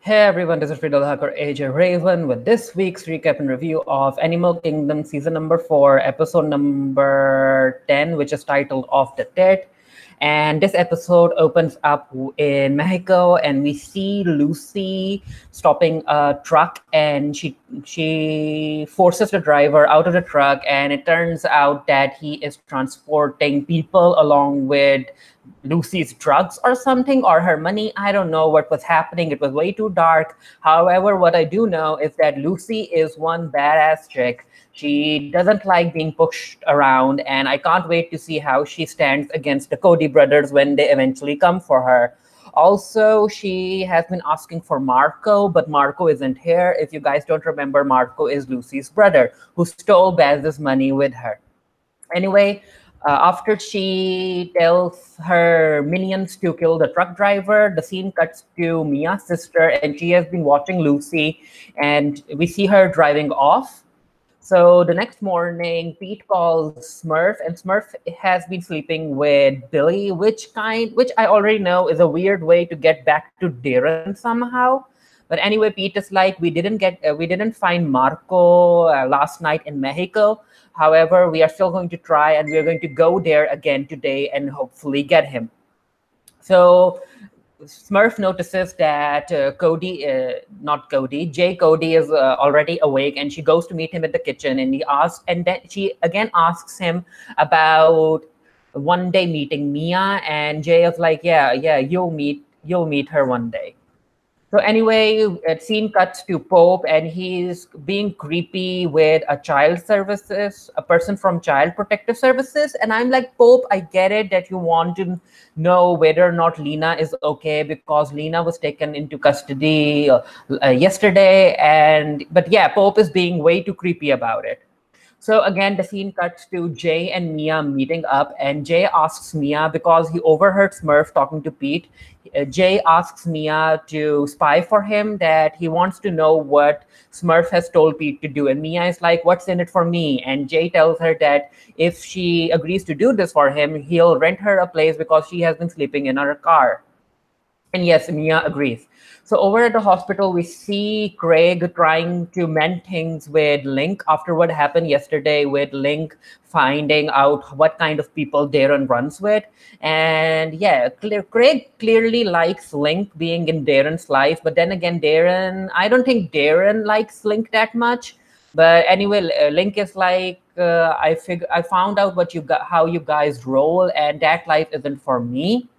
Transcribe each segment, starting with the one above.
Hey everyone, this is Friedel Hacker AJ Raven with this week's recap and review of Animal Kingdom Season number 4, Episode number 10, which is titled Off the Tit. And this episode opens up in Mexico, and we see Lucy stopping a truck, and she forces the driver out of the truck, and it turns out that he is transporting people along with Lucy's drugs or something, or her money. I don't know what was happening. It was way too dark. However, what I do know is that Lucy is one badass chick. She doesn't like being pushed around, and I can't wait to see how she stands against the Cody brothers when they eventually come for her. Also, she has been asking for Marco, but Marco isn't here. If you guys don't remember, Marco is Lucy's brother who stole Baz's money with her. Anyway, after she tells her minions to kill the truck driver, the scene cuts to Mia's sister, and she has been watching Lucy, and we see her driving off. So the next morning, Pete calls Smurf, and Smurf has been sleeping with Billy, which I already know is a weird way to get back to Deran somehow. But anyway, Pete is like, we didn't find Marco last night in Mexico. However, we are still going to try, and we are going to go there again today and hopefully get him. So Smurf notices that Jay Cody is already awake, and she goes to meet him at the kitchen, and then she again asks him about one day meeting Mia, and Jay is like, yeah, you'll meet her one day. So anyway, scene cuts to Pope, and he's being creepy with a person from Child Protective Services. And I'm like, Pope, I get it that you want to know whether or not Lena is okay because Lena was taken into custody yesterday. But yeah, Pope is being way too creepy about it. So again, the scene cuts to Jay and Mia meeting up, and Jay asks Mia, because he overheard Smurf talking to Pete. Jay asks Mia to spy for him, that he wants to know what Smurf has told Pete to do. And Mia is like, what's in it for me? And Jay tells her that if she agrees to do this for him, he'll rent her a place because she has been sleeping in her car. And yes, Mia agrees. So over at the hospital, we see Craig trying to mend things with Link after what happened yesterday with Link finding out what kind of people Deran runs with. And yeah, Craig clearly likes Link being in Deran's life. But then again, I don't think Deran likes Link that much. But anyway, Link is like, I found out how you guys roll, and that life isn't for me.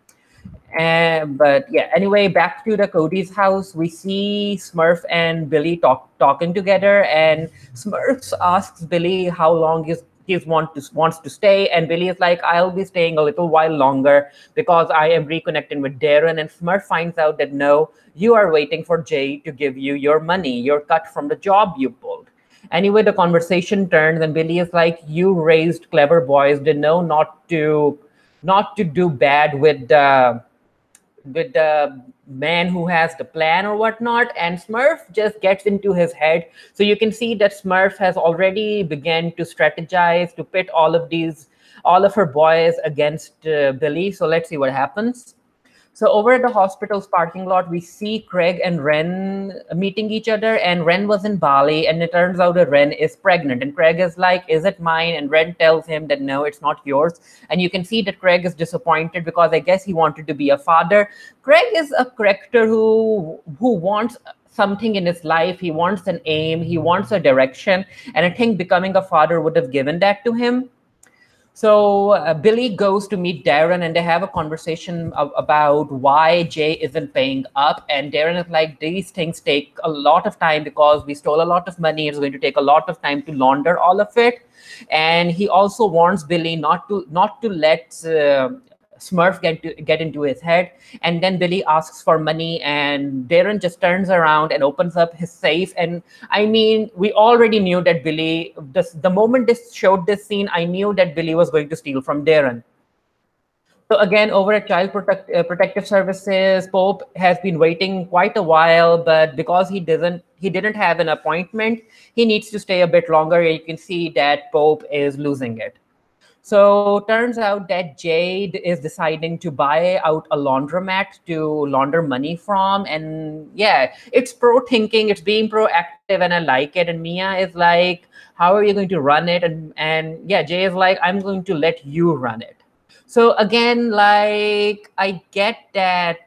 But yeah, anyway, back to the Cody's house, we see Smurf and Billy talking together, and Smurf asks Billy how long he wants to stay, and Billy is like, I'll be staying a little while longer because I am reconnecting with Deran. And Smurf finds out that no, you are waiting for Jay to give you your money, your cut from the job you pulled. Anyway, the conversation turns, and Billy is like, you raised clever boys, they know not to do bad with the man who has the plan or whatnot. And Smurf just gets into his head. So you can see that Smurf has already begun to strategize to pit all of her boys against Billy. So let's see what happens. So over at the hospital's parking lot, we see Craig and Ren meeting each other, and Ren was in Bali, and it turns out that Ren is pregnant. And Craig is like, is it mine? And Ren tells him that no, it's not yours. And you can see that Craig is disappointed because I guess he wanted to be a father. Craig is a character who wants something in his life. He wants an aim, he wants a direction, and I think becoming a father would have given that to him. So Billy goes to meet Deran, and they have a conversation about why Jay isn't paying up. And Deran is like, these things take a lot of time because we stole a lot of money. It's going to take a lot of time to launder all of it. And he also warns Billy not to let Smurf get into his head. And then Billy asks for money, and Deran just turns around and opens up his safe. And I mean, we already knew that the moment this showed this scene, I knew that Billy was going to steal from Deran. So again, over at Protective Services, Pope has been waiting quite a while, but because he didn't have an appointment, he needs to stay a bit longer. You can see that Pope is losing it. So turns out that Jade is deciding to buy out a laundromat to launder money from. And yeah, it's pro thinking, it's being proactive, and I like it. And Mia is like, how are you going to run it? And yeah, Jay is like, I'm going to let you run it. So again, like I get that.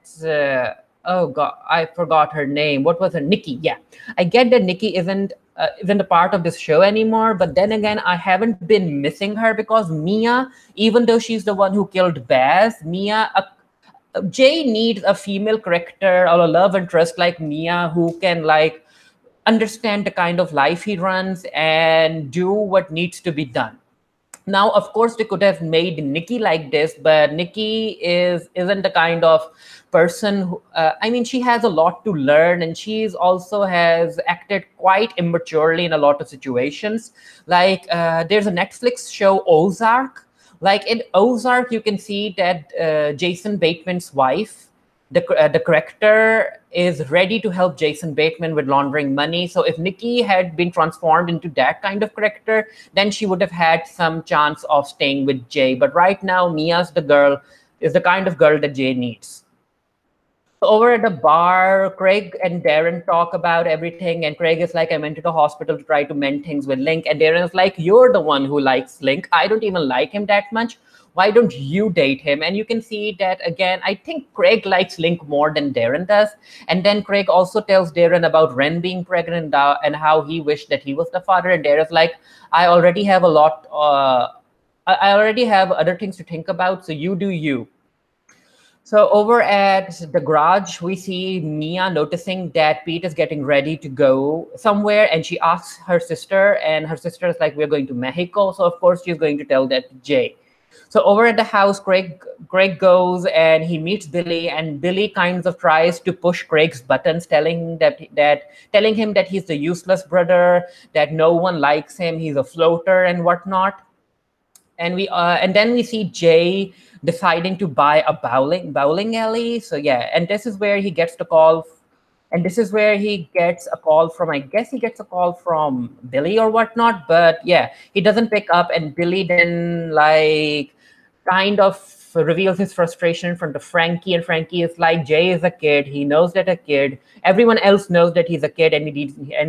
Oh God, I forgot her name. What was her? Nikki. Yeah, I get that Nikki isn't a part of this show anymore. But then again, I haven't been missing her because Mia, even though she's the one who killed Baz, Jay needs a female character or a love interest like Mia who can like understand the kind of life he runs and do what needs to be done. Now, of course, they could have made Nikki like this, but Nikki isn't the kind of person who, I mean, she has a lot to learn, and she's also has acted quite immaturely in a lot of situations. Like there's a Netflix show, Ozark. Like in Ozark, you can see that Jason Bateman's wife, the corrector, is ready to help Jason Bateman with laundering money. So if Nikki had been transformed into that kind of character, then she would have had some chance of staying with Jay. But right now, Mia's the girl, is the kind of girl that Jay needs. Over at the bar, Craig and Deran talk about everything, and Craig is like, I went to the hospital to try to mend things with Link, and Deran is like, you're the one who likes Link. I don't even like him that much. Why don't you date him? And you can see that again. I think Craig likes Link more than Deran does. And then Craig also tells Deran about Ren being pregnant and how he wished that he was the father. And Deran's like, I already have a lot. I already have other things to think about. So you do you. So over at the garage, we see Mia noticing that Pete is getting ready to go somewhere, and she asks her sister, and her sister is like, "We're going to Mexico." So of course she's going to tell that to Jay. So over at the house, Greg goes and he meets Billy, and Billy kind of tries to push Craig's buttons, telling him that he's the useless brother, that no one likes him, he's a floater and whatnot. And then we see Jay deciding to buy a bowling alley. So yeah, and this is where he gets the call, and this is where he gets a call from. I guess he gets a call from Billy or whatnot. But yeah, he doesn't pick up, and Billy then like kind of reveals his frustration in front of Frankie, and Frankie is like, Jay is a kid. He knows that a kid. Everyone else knows that he's a kid, and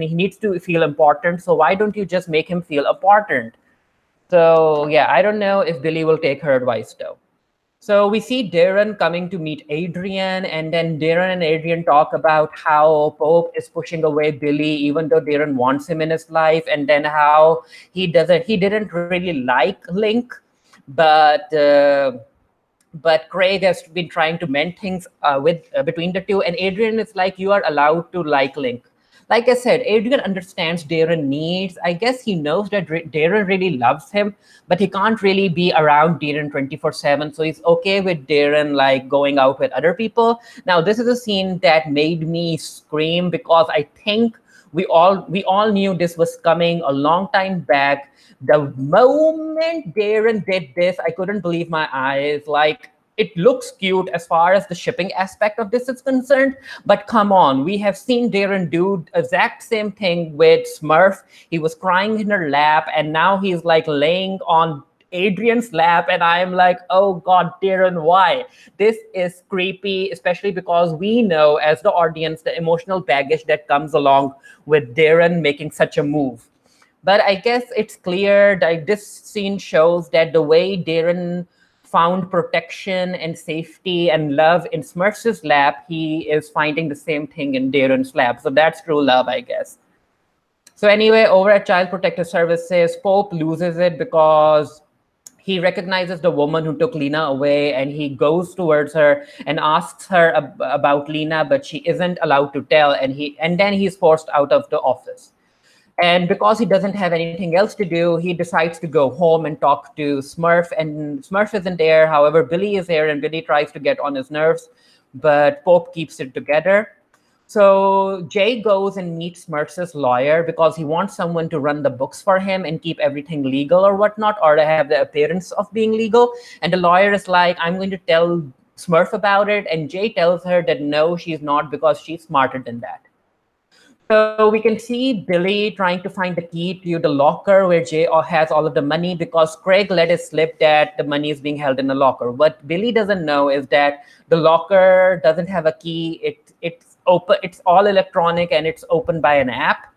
he needs to feel important. So why don't you just make him feel important? So yeah, I don't know if Billy will take her advice though. So we see Deran coming to meet Adrian, and then Deran and Adrian talk about how Pope is pushing away Billy, even though Deran wants him in his life, and then how he didn't really like Link, but Craig has been trying to mend things with between the two, and Adrian is like, you are allowed to like Link. Like I said, Adrian understands Deran needs. I guess he knows that Deran really loves him, but he can't really be around Deran 24/7. So he's okay with Deran like going out with other people. Now, this is a scene that made me scream because I think we all knew this was coming a long time back. The moment Deran did this, I couldn't believe my eyes. Like, it looks cute as far as the shipping aspect of this is concerned, but come on, we have seen Deran do exact same thing with Smurf. He was crying in her lap, and now he's like laying on Adrian's lap, and I'm like, oh God, Deran, why? This is creepy, especially because we know as the audience the emotional baggage that comes along with Deran making such a move. But I guess it's clear that this scene shows that the way Deran found protection and safety and love in Smurf's lap, he is finding the same thing in Deran's lap. So that's true love, I guess. So anyway, over at Child Protective Services, Pope loses it because he recognizes the woman who took Lena away, and he goes towards her and asks her about Lena, but she isn't allowed to tell, and then he's forced out of the office. And because he doesn't have anything else to do, he decides to go home and talk to Smurf. And Smurf isn't there. However, Billy is there, and Billy tries to get on his nerves, but Pope keeps it together. So Jay goes and meets Smurf's lawyer because he wants someone to run the books for him and keep everything legal or whatnot, or to have the appearance of being legal. And the lawyer is like, I'm going to tell Smurf about it. And Jay tells her that no, she's not, because she's smarter than that. So we can see Billy trying to find the key to the locker where Jay has all of the money, because Craig let it slip that the money is being held in the locker. What Billy doesn't know is that the locker doesn't have a key. It's open. It's all electronic and it's opened by an app.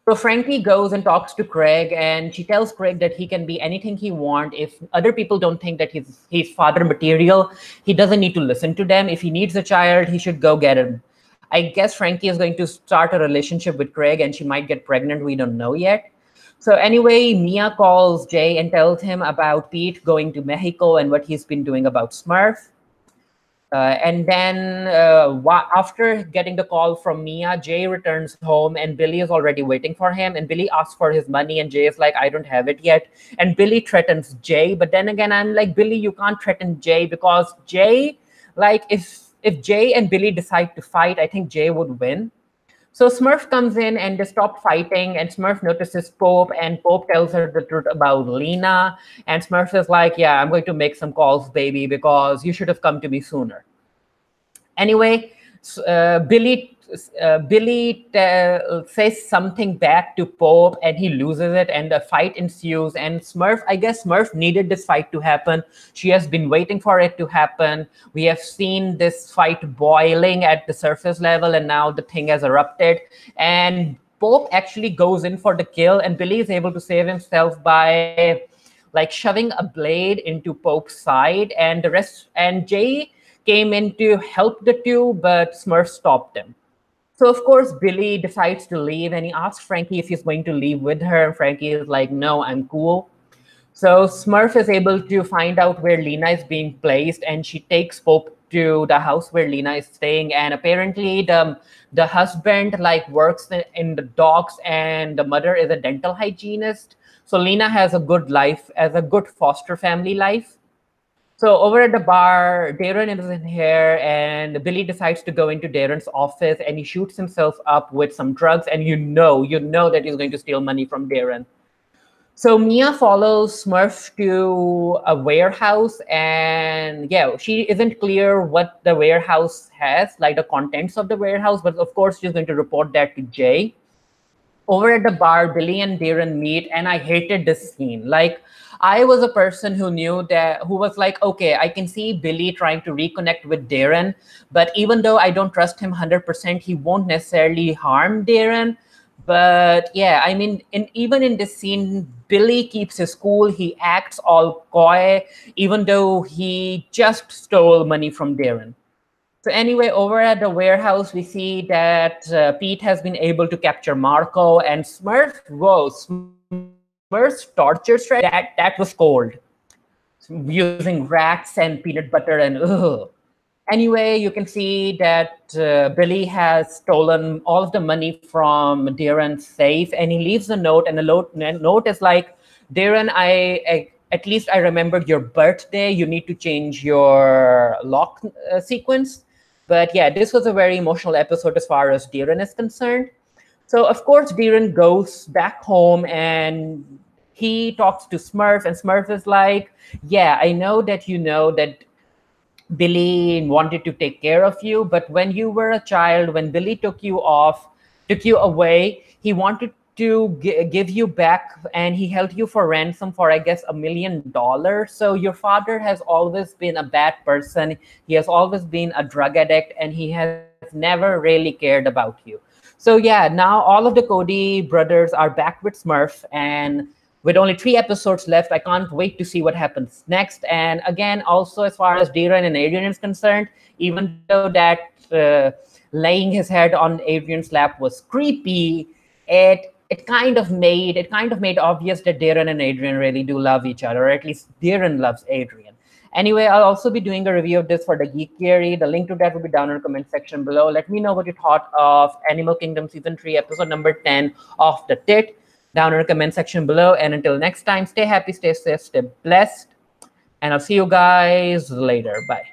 So Frankie goes and talks to Craig, and she tells Craig that he can be anything he wants. If other people don't think that he's father material, he doesn't need to listen to them. If he needs a child, he should go get him. I guess Frankie is going to start a relationship with Craig, and she might get pregnant. We don't know yet. So anyway, Mia calls Jay and tells him about Pete going to Mexico and what he's been doing about Smurf. And then after getting the call from Mia, Jay returns home and Billy is already waiting for him. And Billy asks for his money and Jay is like, I don't have it yet. And Billy threatens Jay. But then again, I'm like, Billy, you can't threaten Jay, because Jay, like, if Jay and Billy decide to fight, I think Jay would win. So Smurf comes in and they stop fighting, and Smurf notices Pope, and Pope tells her the truth about Lena. And Smurf is like, yeah, I'm going to make some calls, baby, because you should have come to me sooner. Anyway, Billy says something back to Pope, and he loses it, and a fight ensues. And Smurf, I guess Smurf needed this fight to happen. She has been waiting for it to happen. We have seen this fight boiling at the surface level, and now the thing has erupted. And Pope actually goes in for the kill, and Billy is able to save himself by like shoving a blade into Pope's side, and the rest. And Jay came in to help the two, but Smurf stopped him. So of course, Billy decides to leave, and he asks Frankie if he's going to leave with her. And Frankie is like, no, I'm cool. So Smurf is able to find out where Lena is being placed, and she takes Pope to the house where Lena is staying. And apparently the husband like works in the docks, and the mother is a dental hygienist. So Lena has a good life, as a good foster family life. So over at the bar, Deran is in here, and Billy decides to go into Deran's office, and he shoots himself up with some drugs, and you know that he's going to steal money from Deran. So Mia follows Smurf to a warehouse, and yeah, she isn't clear what the warehouse has, like the contents of the warehouse, but of course she's going to report that to Jay. Over at the bar, Billy and Deran meet, and I hated this scene. Like, I was a person who was like, okay, I can see Billy trying to reconnect with Deran, but even though I don't trust him 100%, he won't necessarily harm Deran. But yeah, I mean, even in this scene, Billy keeps his cool. He acts all coy, even though he just stole money from Deran. So anyway, over at the warehouse, we see that Pete has been able to capture Marco, and Smurf. Whoa, Smurf's torture strategy, that was cold. Using rats and peanut butter and ugh. Anyway, you can see that Billy has stolen all of the money from Deran's safe, and he leaves a note, and the note is like, Deran, at least I remembered your birthday. You need to change your lock sequence. But yeah, this was a very emotional episode as far as Deran is concerned. So of course, Deran goes back home and he talks to Smurf, and Smurf is like, yeah, I know that you know that Billy wanted to take care of you, but when you were a child, when Billy took you away, he wanted to give you back, and he held you for ransom for, I guess, $1 million. So your father has always been a bad person. He has always been a drug addict, and he has never really cared about you. So yeah, now all of the Cody brothers are back with Smurf, and with only 3 episodes left, I can't wait to see what happens next. And again, also as far as Deran and Adrian is concerned, even though that laying his head on Adrian's lap was creepy, it kind of made obvious that Deran and Adrian really do love each other, or at least Deran loves Adrian. Anyway, I'll also be doing a review of this for the Geek Theory. The link to that will be down in the comment section below. Let me know what you thought of Animal Kingdom Season 3, Episode number 10, Off the Tit, down in the comment section below. And until next time, stay happy, stay safe, stay blessed. And I'll see you guys later. Bye.